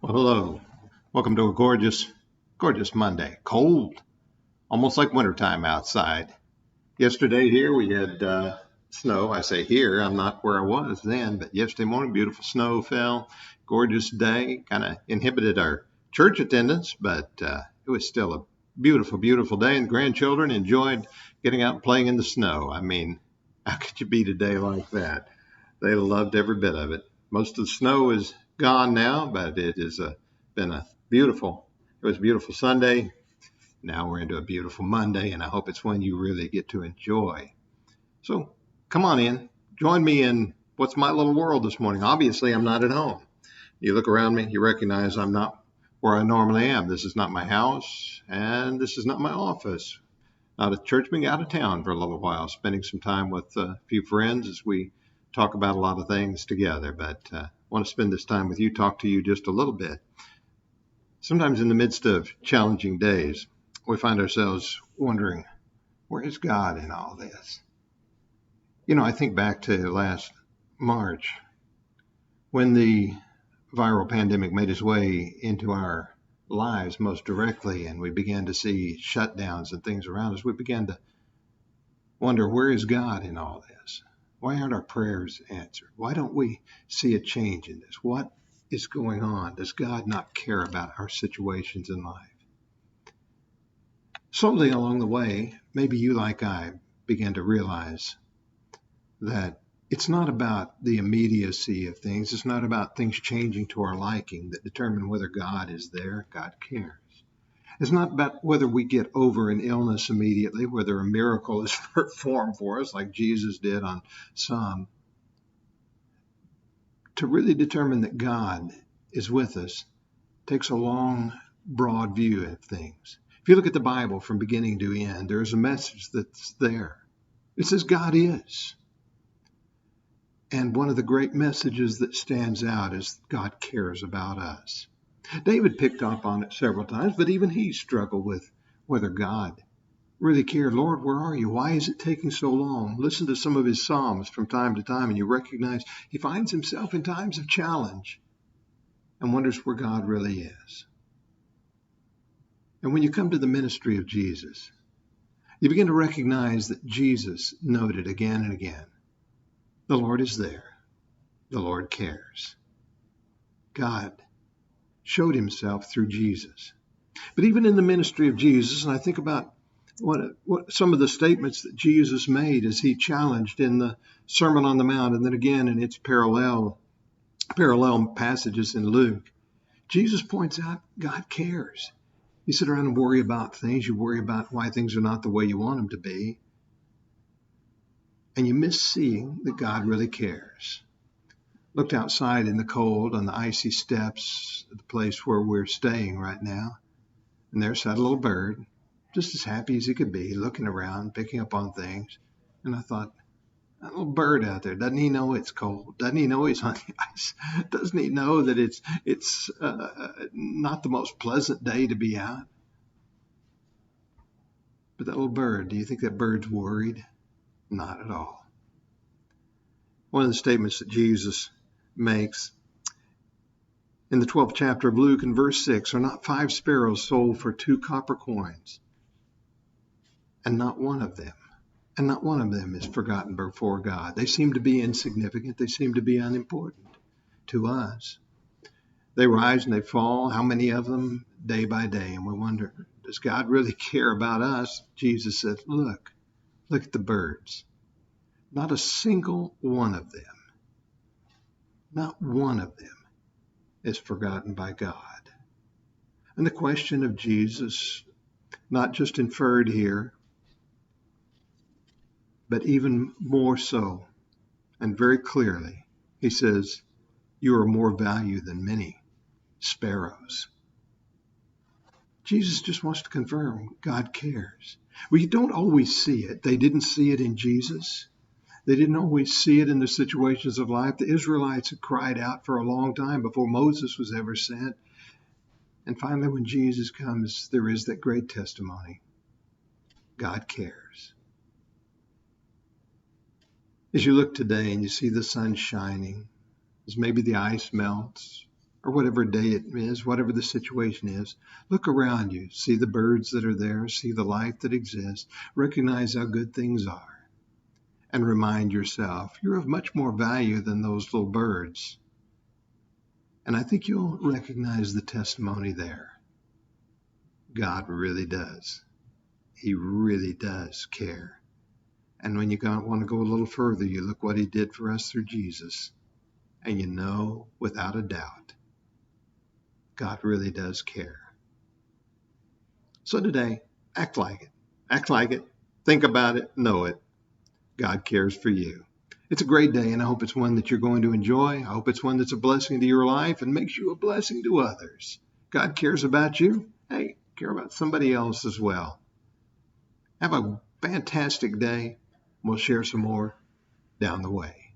Well, hello. Welcome to a gorgeous Monday. Cold, almost like wintertime outside. Yesterday here we had snow. I say here, I'm not where I was then, but yesterday morning, beautiful snow fell. Gorgeous day. Kind of inhibited our church attendance, but it was still a beautiful day. And the grandchildren enjoyed getting out and playing in the snow. I mean, how could you beat a day like that? They loved every bit of it. Most of the snow is gone now, but it has been it was a beautiful Sunday. Now we're into a beautiful Monday, and I hope it's one you really get to enjoy. So come on in. Join me in what's my little world this morning. Obviously, I'm not at home. You look around me, you recognize I'm not where I normally am. This is not my house, and this is not my office. Out at church, being out of town for a little while, spending some time with a few friends as we talk about a lot of things together. But I want to spend this time with you, talk to you just a little bit. Sometimes in the midst of challenging days, we find ourselves wondering, where is God in all this? You know, I think back to last March when the viral pandemic made its way into our lives most directly, and we began to see shutdowns and things around us. We began to wonder, where is God in all this? Why aren't our prayers answered? Why don't we see a change in this? What is going on? Does God not care about our situations in life? Slowly along the way, maybe you, like I, began to realize that it's not about the immediacy of things. It's not about things changing to our liking that determine whether God is there. God cares. It's not about whether we get over an illness immediately, whether a miracle is performed for us like Jesus did on some. To really determine that God is with us takes a long, broad view of things. If you look at the Bible from beginning to end, there is a message that's there. It says God is. And one of the great messages that stands out is God cares about us. David picked up on it several times, but even he struggled with whether God really cared. Lord, where are you? Why is it taking so long? Listen to some of his Psalms from time to time, and you recognize he finds himself in times of challenge and wonders where God really is. And when you come to the ministry of Jesus, you begin to recognize that Jesus noted again and again, the Lord is there. The Lord cares. God showed himself through Jesus. But even in the ministry of Jesus, and I think about what some of the statements that Jesus made as he challenged in the Sermon on the Mount, and then again in its parallel passages in Luke, Jesus points out God cares. You sit around and worry about things. You worry about why things are not the way you want them to be. And you miss seeing that God really cares. Looked outside in the cold on the icy steps of the place where we're staying right now. And there sat a little bird, just as happy as he could be, looking around, picking up on things. And I thought, that little bird out there, doesn't he know it's cold? Doesn't he know he's on the ice? Doesn't he know that it's not the most pleasant day to be out? But that little bird, do you think that bird's worried? Not at all. One of the statements that Jesus makes in the 12th chapter of Luke in verse 6, are not 5 sparrows sold for 2 copper coins? And not one of them is forgotten before God. They seem to be insignificant. They seem to be unimportant to us. They rise and they fall. How many of them? Day by day. And we wonder, does God really care about us? Jesus says, look at the birds. Not a single one of them, not one of them is forgotten by God. And the question of Jesus, not just inferred here, but even more so, and very clearly, he says, you are more value than many sparrows. Jesus just wants to confirm God cares. We don't always see it. They didn't see it in Jesus. They didn't always see it in the situations of life. The Israelites had cried out for a long time before Moses was ever sent. And finally, when Jesus comes, there is that great testimony. God cares. As you look today and you see the sun shining, as maybe the ice melts, or whatever day it is, whatever the situation is. Look around you, see the birds that are there, see the life that exists, recognize how good things are, and remind yourself you're of much more value than those little birds. And I think you'll recognize the testimony there. God really does. He really does care. And when you want to go a little further, you look what he did for us through Jesus, and you know without a doubt, God really does care. So today, act like it. Act like it. Think about it. Know it. God cares for you. It's a great day, and I hope it's one that you're going to enjoy. I hope it's one that's a blessing to your life and makes you a blessing to others. God cares about you. Hey, care about somebody else as well. Have a fantastic day. We'll share some more down the way.